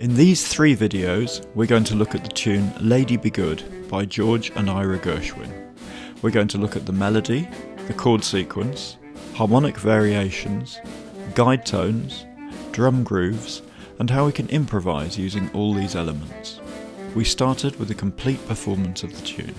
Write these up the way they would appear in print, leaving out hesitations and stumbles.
In these 3 videos, we're going to look at the tune Lady Be Good by George and Ira Gershwin. We're going to look at the melody, the chord sequence, harmonic variations, guide tones, drum grooves, and how we can improvise using all these elements. We started with a complete performance of the tune.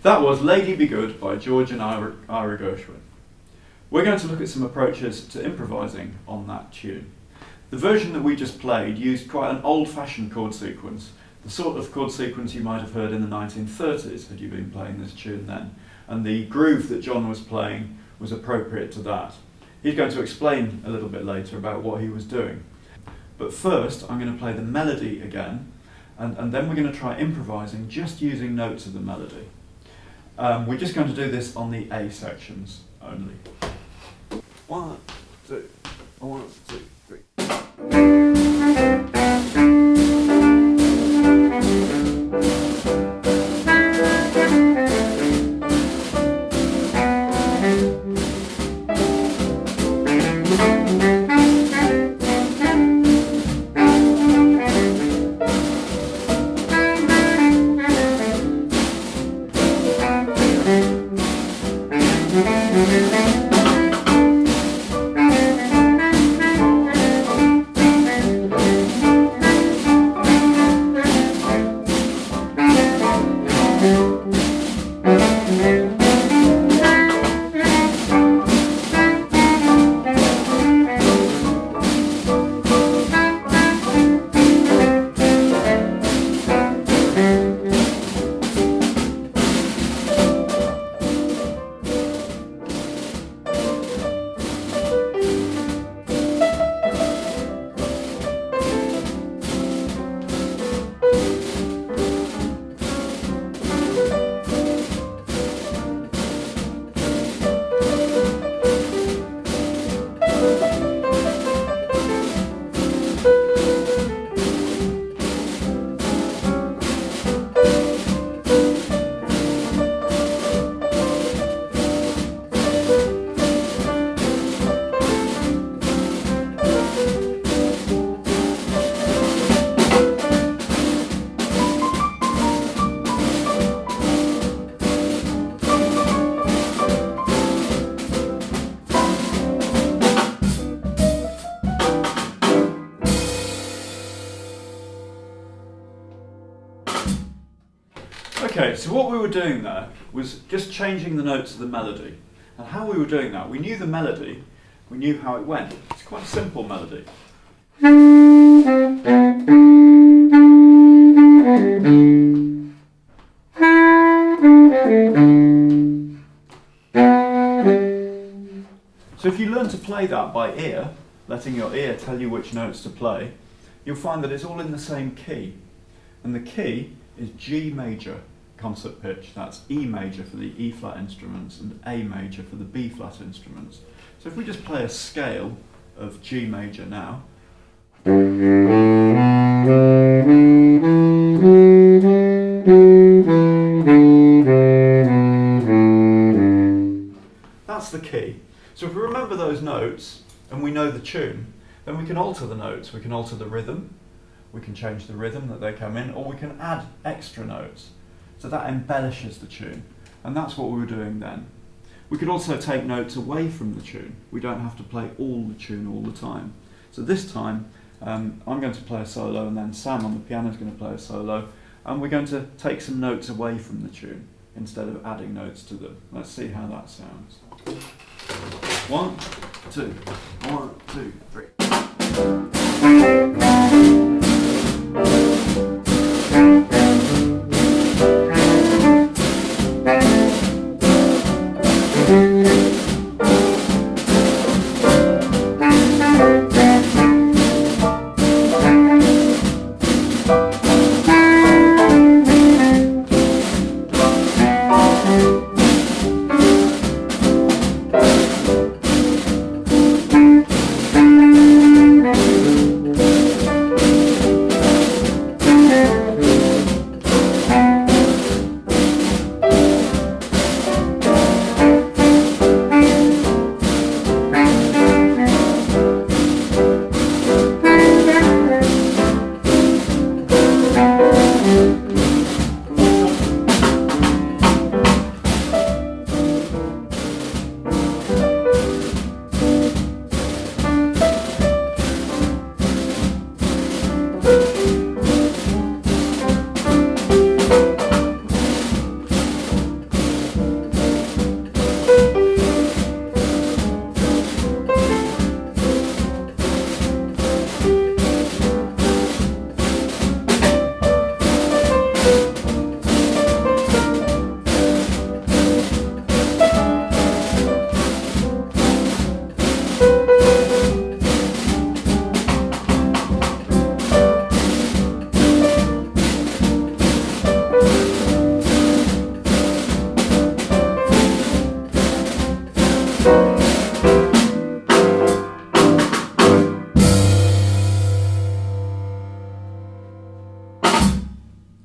That was Lady Be Good by George and Ira Gershwin. We're going to look at some approaches to improvising on that tune. The version that we just played used quite an old-fashioned chord sequence, the sort of chord sequence you might have heard in the 1930s had you been playing this tune then, and the groove that John was playing was appropriate to that. He's going to explain a little bit later about what he was doing. But first I'm going to play the melody again, and then we're going to try improvising just using notes of the melody. We're just going to do this on the A sections only. 1, 2, 1, 2, 3. Okay, so what we were doing there was just changing the notes of the melody. And how we were doing that, we knew the melody, we knew how it went. It's quite a simple melody. So if you learn to play that by ear, letting your ear tell you which notes to play, you'll find that it's all in the same key. And the key is G major concert pitch. That's E major for the E flat instruments and A major for the B flat instruments. So if we just play a scale of G major now, that's the key. So if we remember those notes and we know the tune, then we can alter the notes. We can alter the rhythm, we can change the rhythm that they come in, or we can add extra notes. So that embellishes the tune, and that's what we were doing then. We could also take notes away from the tune. We don't have to play all the tune all the time. So this time, I'm going to play a solo, and then Sam on the piano is going to play a solo, and we're going to take some notes away from the tune instead of adding notes to them. Let's see how that sounds. 1, 2, 1, 2, 3.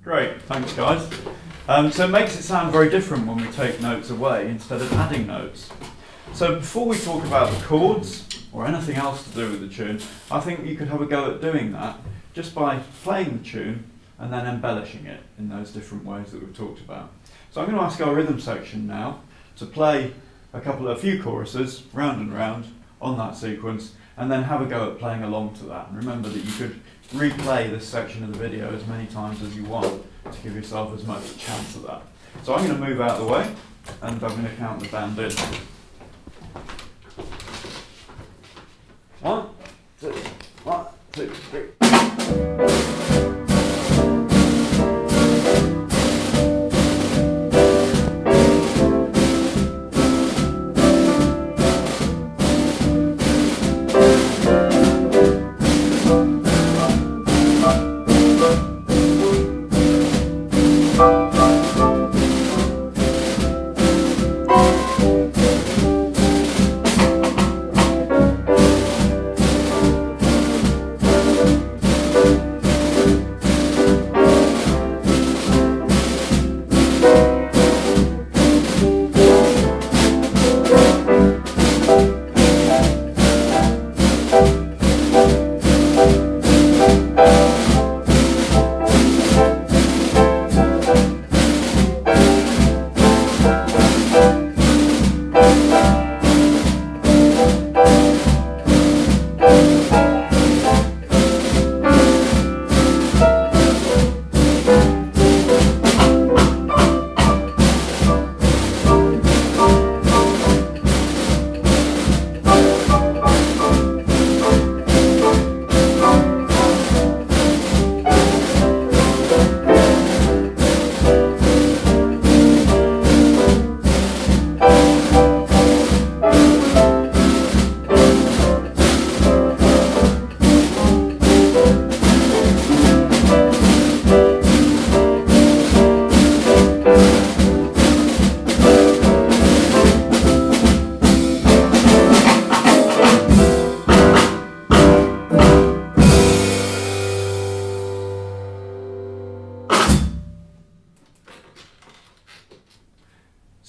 Great, thanks guys. So it makes it sound very different when we take notes away instead of adding notes. So before we talk about the chords or anything else to do with the tune, I think you could have a go at doing that just by playing the tune and then embellishing it in those different ways that we've talked about. So I'm going to ask our rhythm section now to play a few choruses round and round on that sequence, and then have a go at playing along to that. And remember that you could replay this section of the video as many times as you want to give yourself as much chance of that. So I'm going to move out of the way, and I'm going to count the band in. 1, 2, 1, 2, 3.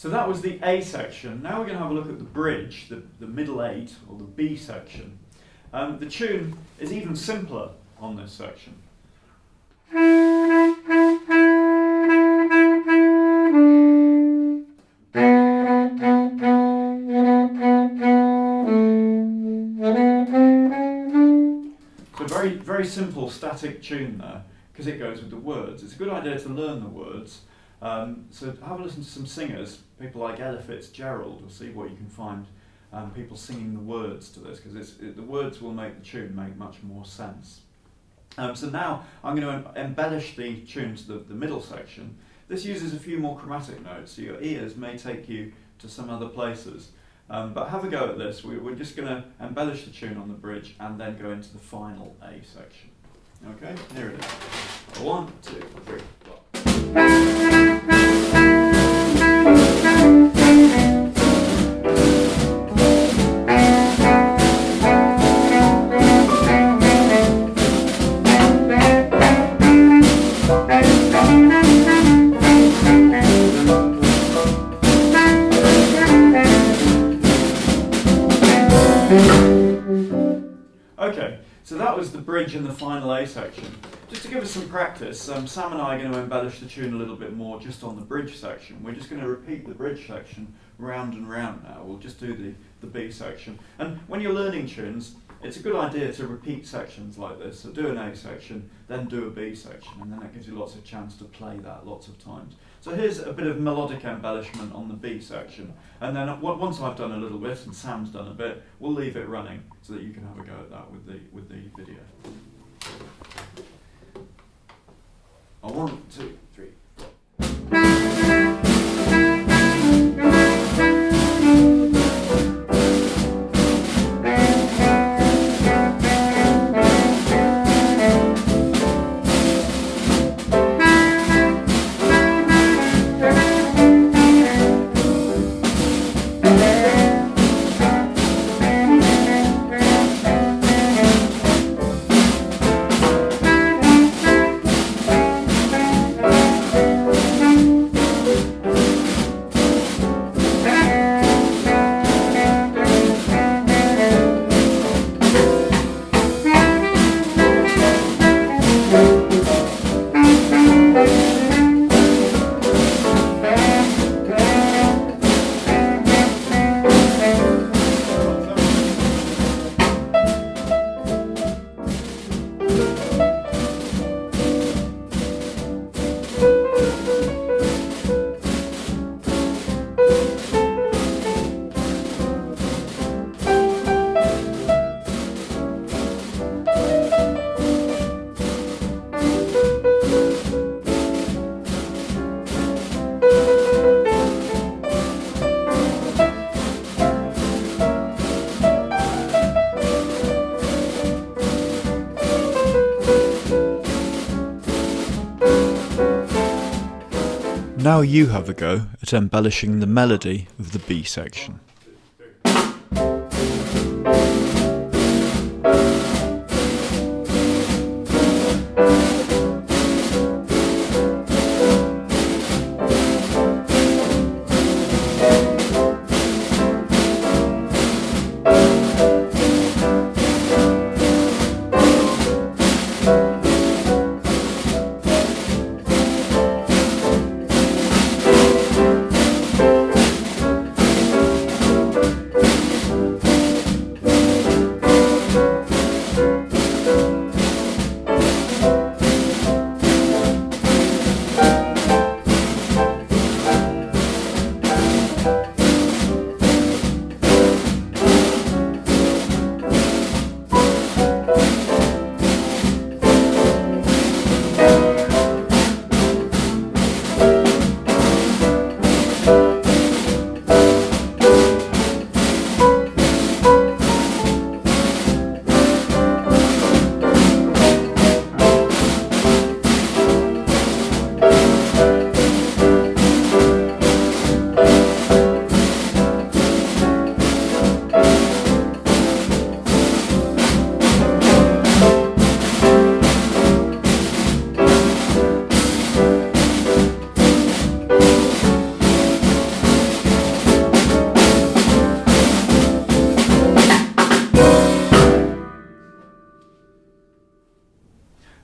So that was the A section. Now we're going to have a look at the bridge, the middle 8, or the B section. The tune is even simpler on this section. So very simple static tune there, because it goes with the words. It's a good idea to learn the words. So have a listen to some singers, people like Ella Fitzgerald, or see what you can find, people singing the words to this, because the words will make the tune make much more sense. So now I'm going to embellish the tune to the middle section. This uses a few more chromatic notes, so your ears may take you to some other places. But have a go at this. We're just going to embellish the tune on the bridge and then go into the final A section. Okay, here it is. 1, 2, 3, 4. Okay, so that was the bridge and the final A section. Just to give us some practice, Sam and I are going to embellish the tune a little bit more just on the bridge section. We're just going to repeat the bridge section round and round now. We'll just do the B section. And when you're learning tunes, it's a good idea to repeat sections like this. So do an A section, then do a B section, and then that gives you lots of chance to play that lots of times. So here's a bit of melodic embellishment on the B section. And then once I've done a little bit and Sam's done a bit, we'll leave it running so that you can have a go at that with the video. 1, 2, 3, 4. Now you have a go at embellishing the melody of the B section.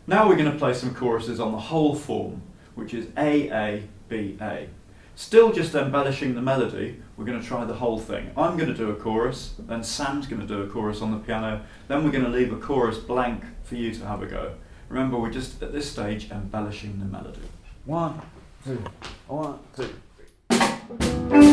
Now we're going to play some choruses on the whole form, which is A, B, A. Still just embellishing the melody, we're going to try the whole thing. I'm going to do a chorus, then Sam's going to do a chorus on the piano, then we're going to leave a chorus blank for you to have a go. Remember, we're just at this stage embellishing the melody. 1, 2, 1, 2, 3.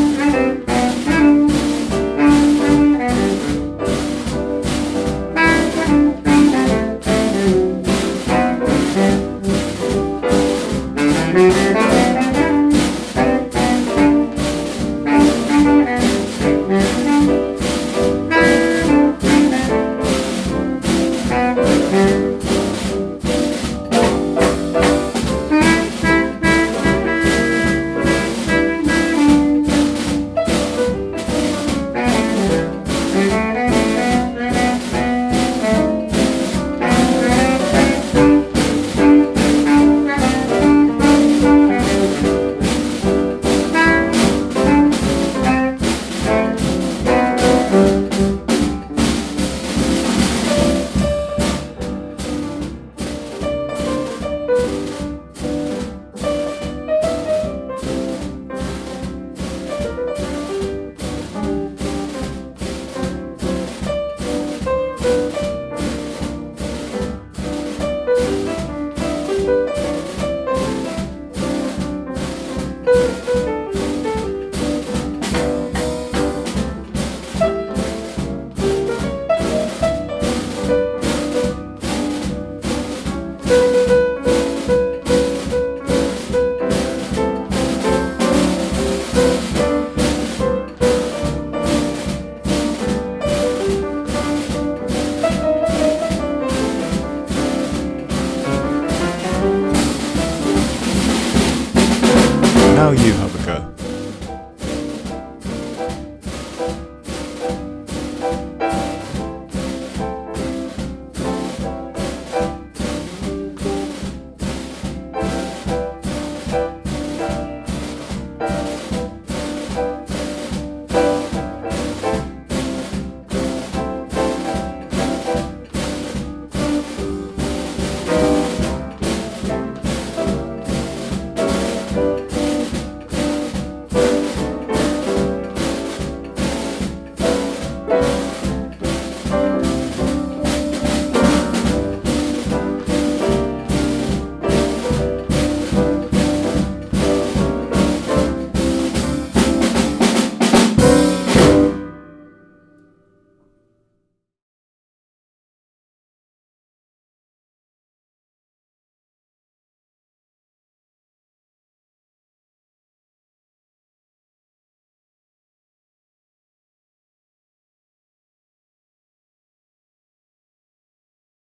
Now you have